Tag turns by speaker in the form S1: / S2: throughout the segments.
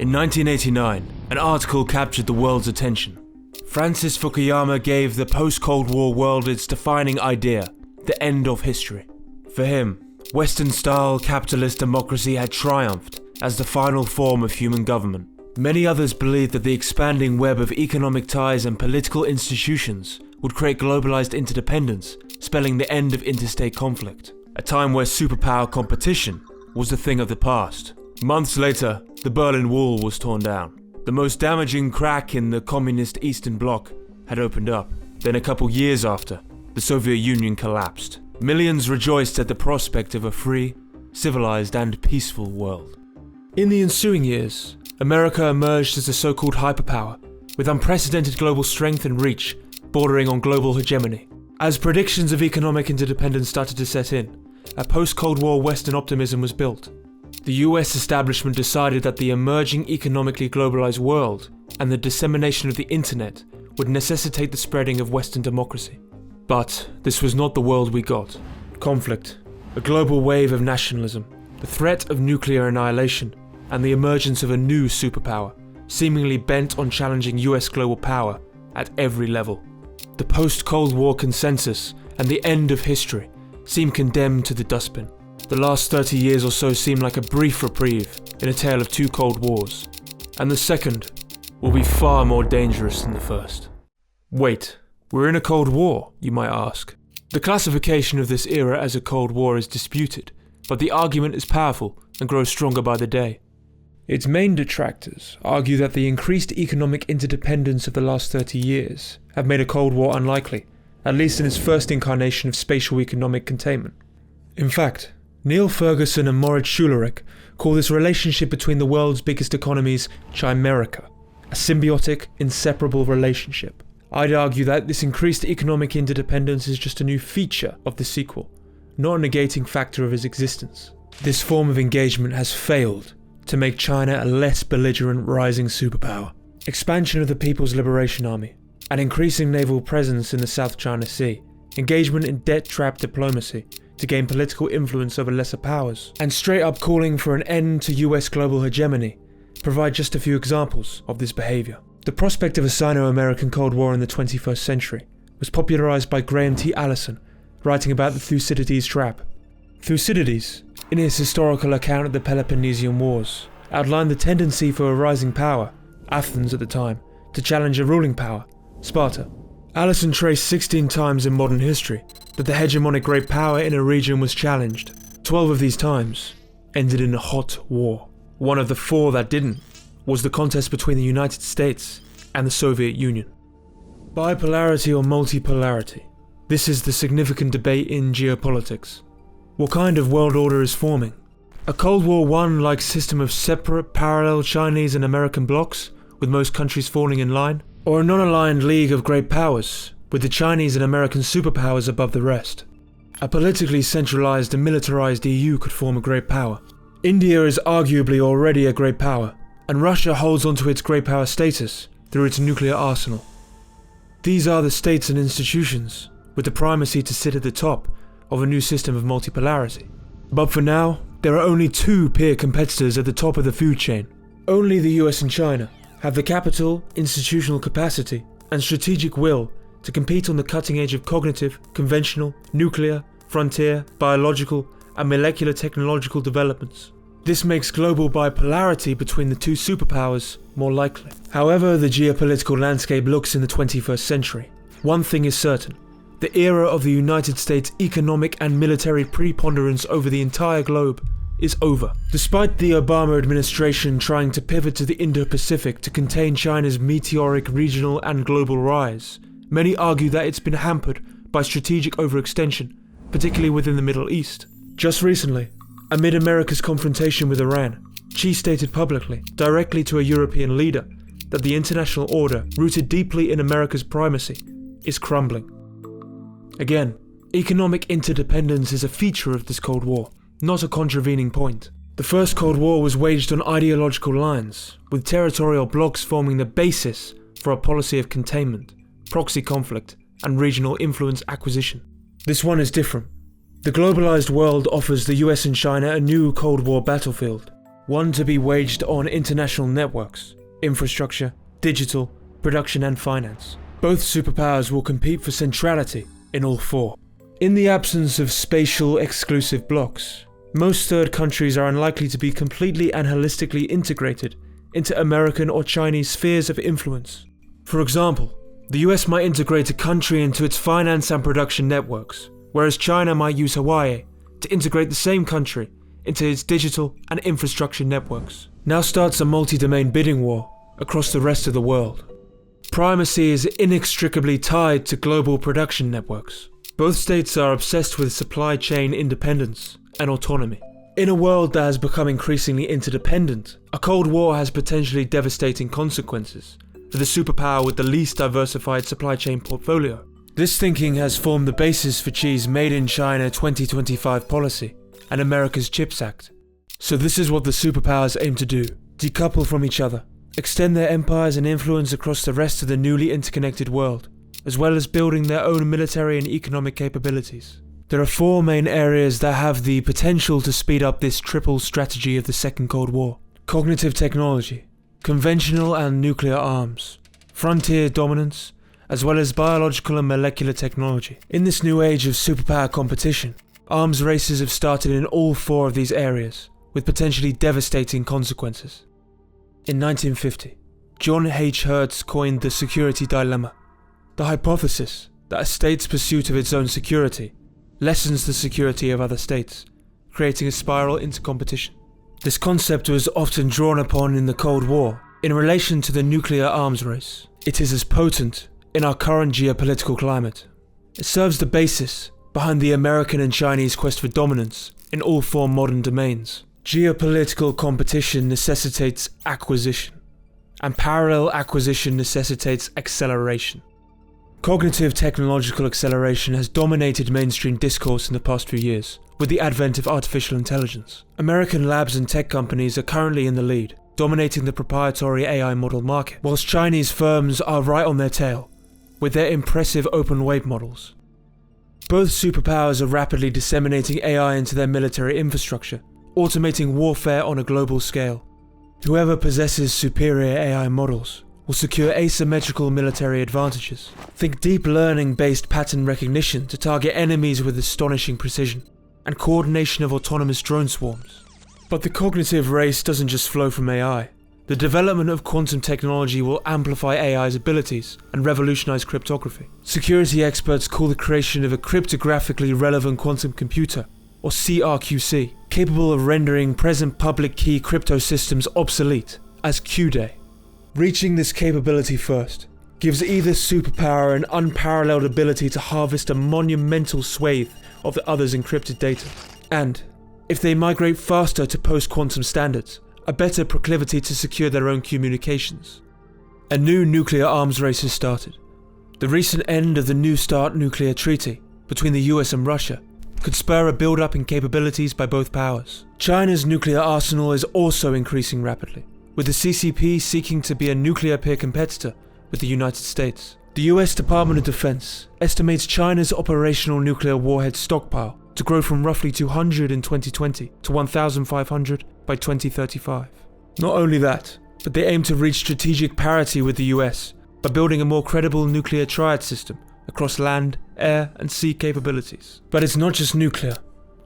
S1: In 1989, an article captured the world's attention. Francis Fukuyama gave the post-Cold War world its defining idea, the end of history. For him, Western-style capitalist democracy had triumphed as the final form of human government. Many others believed that the expanding web of economic ties and political institutions would create globalized interdependence, spelling the end of interstate conflict, a time where superpower competition was a thing of the past. Months later, the Berlin Wall was torn down. The most damaging crack in the communist Eastern Bloc had opened up. Then a couple years after, the Soviet Union collapsed. Millions rejoiced at the prospect of a free, civilized and peaceful world. In the ensuing years, America emerged as a so-called hyperpower, with unprecedented global strength and reach, bordering on global hegemony. As predictions of economic interdependence started to set in, a post-Cold War Western optimism was built. The US establishment decided that the emerging economically globalized world and the dissemination of the internet would necessitate the spreading of Western democracy. But this was not the world we got. Conflict, a global wave of nationalism, the threat of nuclear annihilation, and the emergence of a new superpower, seemingly bent on challenging US global power at every level. The post-Cold War consensus and the end of history seem condemned to the dustbin. The last 30 years or so seem like a brief reprieve in a tale of two Cold Wars, and the second will be far more dangerous than the first. Wait, we're in a Cold War, you might ask. The classification of this era as a Cold War is disputed, but the argument is powerful and grows stronger by the day. Its main detractors argue that the increased economic interdependence of the last 30 years have made a Cold War unlikely, at least in its first incarnation of spatial economic containment. In fact, Neil Ferguson and Moritz Schullerich call this relationship between the world's biggest economies chimerica, a symbiotic, inseparable relationship. I'd argue that this increased economic interdependence is just a new feature of the sequel, not a negating factor of its existence. This form of engagement has failed to make China a less belligerent rising superpower. Expansion of the People's Liberation Army, an increasing naval presence in the South China Sea, engagement in debt-trap diplomacy to gain political influence over lesser powers, and straight-up calling for an end to US global hegemony provide just a few examples of this behaviour. The prospect of a Sino-American Cold War in the 21st century was popularised by Graham T. Allison, writing about the Thucydides trap. Thucydides, in his historical account of the Peloponnesian Wars, outlined the tendency for a rising power, Athens at the time, to challenge a ruling power, Sparta. Allison traced 16 times in modern history that the hegemonic great power in a region was challenged. 12 of these times ended in a hot war. One of the 4 that didn't was the contest between the United States and the Soviet Union. Bipolarity or multipolarity? This is the significant debate in geopolitics. What kind of world order is forming? A Cold War I-like system of separate, parallel Chinese and American blocs, with most countries falling in line? Or a non-aligned league of great powers, with the Chinese and American superpowers above the rest? A politically centralized and militarized EU could form a great power. India is arguably already a great power, and Russia holds onto its great power status through its nuclear arsenal. These are the states and institutions, with the primacy to sit at the top of a new system of multipolarity. But for now, there are only 2 peer competitors at the top of the food chain. Only the US and China have the capital, institutional capacity, and strategic will to compete on the cutting edge of cognitive, conventional, nuclear, frontier, biological, and molecular technological developments. This makes global bipolarity between the 2 superpowers more likely. However the geopolitical landscape looks in the 21st century, one thing is certain: the era of the United States' economic and military preponderance over the entire globe is over. Despite the Obama administration trying to pivot to the Indo-Pacific to contain China's meteoric regional and global rise, many argue that it's been hampered by strategic overextension, particularly within the Middle East. Just recently, amid America's confrontation with Iran, Xi stated publicly, directly to a European leader, that the international order, rooted deeply in America's primacy, is crumbling. Again, economic interdependence is a feature of this Cold War, not a contravening point. The first Cold War was waged on ideological lines, with territorial blocs forming the basis for a policy of containment, proxy conflict, and regional influence acquisition. This one is different. The globalized world offers the US and China a new Cold War battlefield, one to be waged on international networks, infrastructure, digital, production and finance. Both superpowers will compete for centrality in all four. In the absence of spatial exclusive blocks, most third countries are unlikely to be completely and holistically integrated into American or Chinese spheres of influence. For example, the US might integrate a country into its finance and production networks, whereas China might use Hawaii to integrate the same country into its digital and infrastructure networks. Now starts a multi-domain bidding war across the rest of the world. Primacy is inextricably tied to global production networks. Both states are obsessed with supply chain independence and autonomy. In a world that has become increasingly interdependent, a Cold War has potentially devastating consequences for the superpower with the least diversified supply chain portfolio. This thinking has formed the basis for Xi's Made in China 2025 policy and America's CHIPS Act. So this is what the superpowers aim to do: decouple from each other, extend their empires and influence across the rest of the newly interconnected world, as well as building their own military and economic capabilities. There are four main areas that have the potential to speed up this triple strategy of the Second Cold War: cognitive technology, conventional and nuclear arms, frontier dominance, as well as biological and molecular technology. In this new age of superpower competition, arms races have started in all four of these areas, with potentially devastating consequences. In 1950, John H. Hertz coined the security dilemma, the hypothesis that a state's pursuit of its own security lessens the security of other states, creating a spiral into competition. This concept was often drawn upon in the Cold War in relation to the nuclear arms race. It is as potent in our current geopolitical climate. It serves the basis behind the American and Chinese quest for dominance in all four modern domains. Geopolitical competition necessitates acquisition, and parallel acquisition necessitates acceleration. Cognitive technological acceleration has dominated mainstream discourse in the past few years, with the advent of artificial intelligence. American labs and tech companies are currently in the lead, dominating the proprietary AI model market, whilst Chinese firms are right on their tail, with their impressive open weight models. Both superpowers are rapidly disseminating AI into their military infrastructure, automating warfare on a global scale. Whoever possesses superior AI models will secure asymmetrical military advantages. Think deep learning-based pattern recognition to target enemies with astonishing precision, and coordination of autonomous drone swarms. But the cognitive race doesn't just flow from AI. The development of quantum technology will amplify AI's abilities and revolutionize cryptography. Security experts call the creation of a cryptographically relevant quantum computer, or CRQC, capable of rendering present public key crypto systems obsolete, as Q-Day. Reaching this capability first gives either superpower an unparalleled ability to harvest a monumental swathe of the other's encrypted data, and, if they migrate faster to post-quantum standards, a better proclivity to secure their own communications. A new nuclear arms race has started. The recent end of the New START nuclear treaty between the US and Russia could spur a build-up in capabilities by both powers. China's nuclear arsenal is also increasing rapidly, with the CCP seeking to be a nuclear peer competitor with the United States. The US Department of Defense estimates China's operational nuclear warhead stockpile to grow from roughly 200 in 2020 to 1,500 by 2035. Not only that, but they aim to reach strategic parity with the US by building a more credible nuclear triad system across land, air, and sea capabilities. But it's not just nuclear.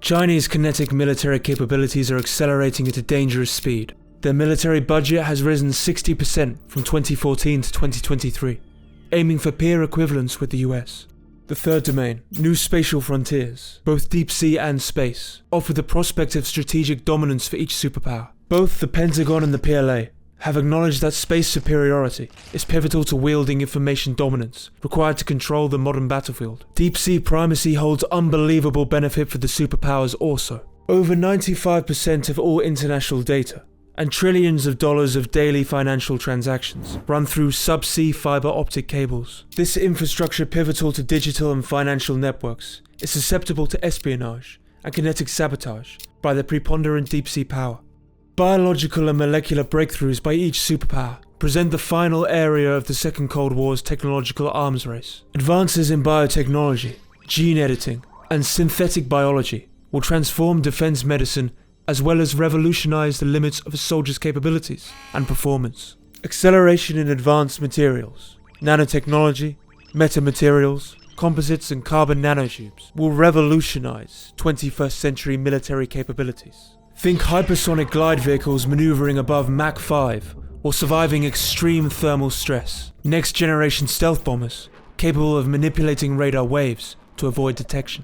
S1: Chinese kinetic military capabilities are accelerating at a dangerous speed. Their military budget has risen 60% from 2014 to 2023, aiming for peer equivalence with the US. The third domain, new spatial frontiers, both deep sea and space, offer the prospect of strategic dominance for each superpower. Both the Pentagon and the PLA have acknowledged that space superiority is pivotal to wielding information dominance required to control the modern battlefield. Deep sea primacy holds unbelievable benefit for the superpowers also. Over 95% of all international data and trillions of dollars of daily financial transactions run through subsea fiber optic cables. This infrastructure, pivotal to digital and financial networks, is susceptible to espionage and kinetic sabotage by the preponderant deep sea power. Biological and molecular breakthroughs by each superpower present the final area of the Second Cold War's technological arms race. Advances in biotechnology, gene editing, and synthetic biology will transform defense medicine as well as revolutionize the limits of a soldier's capabilities and performance. Acceleration in advanced materials, nanotechnology, metamaterials, composites and carbon nanotubes will revolutionize 21st century military capabilities. Think hypersonic glide vehicles maneuvering above Mach 5 or surviving extreme thermal stress. Next generation stealth bombers capable of manipulating radar waves to avoid detection.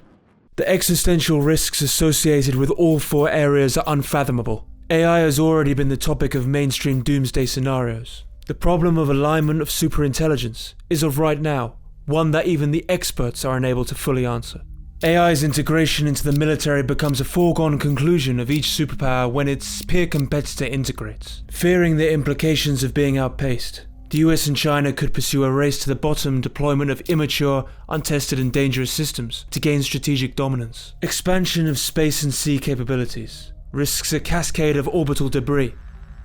S1: The existential risks associated with all four areas are unfathomable. AI has already been the topic of mainstream doomsday scenarios. The problem of alignment of superintelligence is of right now one that even the experts are unable to fully answer. AI's integration into the military becomes a foregone conclusion of each superpower when its peer competitor integrates. Fearing the implications of being outpaced, the US and China could pursue a race to the bottom deployment of immature, untested and dangerous systems to gain strategic dominance. Expansion of space and sea capabilities risks a cascade of orbital debris,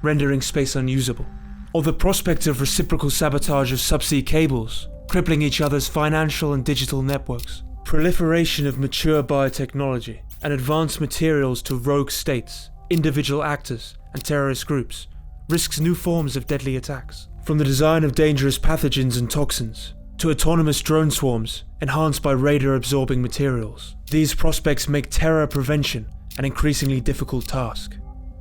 S1: rendering space unusable. Or the prospect of reciprocal sabotage of subsea cables, crippling each other's financial and digital networks. Proliferation of mature biotechnology and advanced materials to rogue states, individual actors, and terrorist groups risks new forms of deadly attacks. From the design of dangerous pathogens and toxins, to autonomous drone swarms enhanced by radar-absorbing materials, these prospects make terror prevention an increasingly difficult task.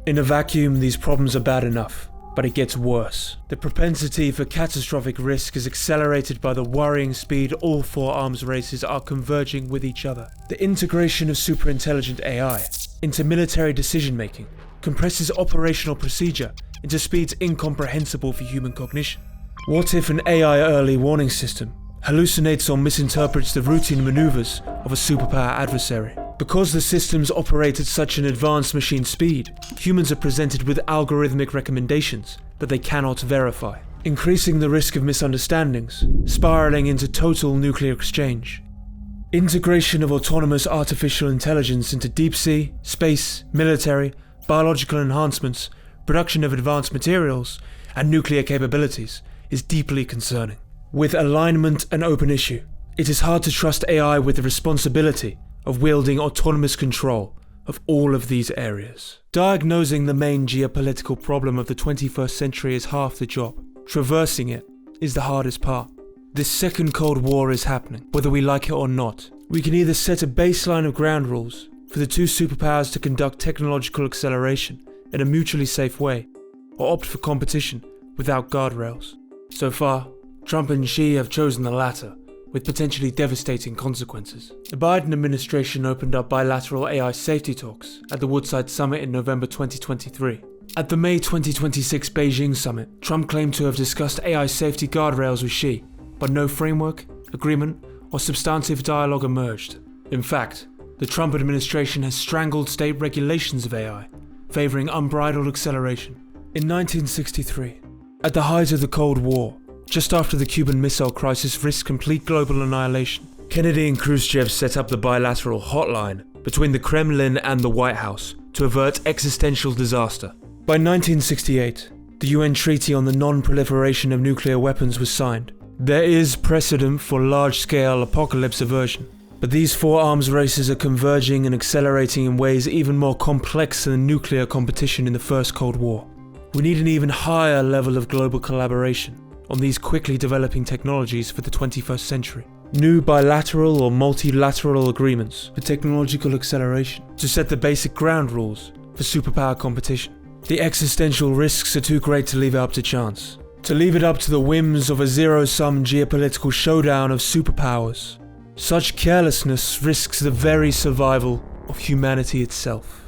S1: In a vacuum, these problems are bad enough, but it gets worse. The propensity for catastrophic risk is accelerated by the worrying speed all four arms races are converging with each other. The integration of superintelligent AI into military decision-making compresses operational procedure into speeds incomprehensible for human cognition. What if an AI early warning system hallucinates or misinterprets the routine maneuvers of a superpower adversary? Because the systems operate at such an advanced machine speed, humans are presented with algorithmic recommendations that they cannot verify, increasing the risk of misunderstandings, spiraling into total nuclear exchange. Integration of autonomous artificial intelligence into deep sea, space, military, biological enhancements, production of advanced materials, and nuclear capabilities is deeply concerning. With alignment an open issue, it is hard to trust AI with the responsibility of wielding autonomous control of all of these areas. Diagnosing the main geopolitical problem of the 21st century is half the job. Traversing it is the hardest part. This second Cold War is happening, whether we like it or not. We can either set a baseline of ground rules for the two superpowers to conduct technological acceleration in a mutually safe way, or opt for competition without guardrails. So far, Trump and Xi have chosen the latter, with potentially devastating consequences. The Biden administration opened up bilateral AI safety talks at the Woodside Summit in November 2023. At the May 2026 Beijing Summit, Trump claimed to have discussed AI safety guardrails with Xi, but no framework, agreement, or substantive dialogue emerged. In fact, the Trump administration has strangled state regulations of AI, favoring unbridled acceleration. In 1963, at the height of the Cold War, just after the Cuban Missile Crisis risked complete global annihilation, Kennedy and Khrushchev set up the bilateral hotline between the Kremlin and the White House to avert existential disaster. By 1968, the UN Treaty on the Non-Proliferation of Nuclear Weapons was signed. There is precedent for large-scale apocalypse aversion, but these four arms races are converging and accelerating in ways even more complex than nuclear competition in the First Cold War. We need an even higher level of global collaboration on these quickly developing technologies for the 21st century. New bilateral or multilateral agreements for technological acceleration to set the basic ground rules for superpower competition. The existential risks are too great to leave it up to chance, to leave it up to the whims of a zero-sum geopolitical showdown of superpowers. Such carelessness risks the very survival of humanity itself.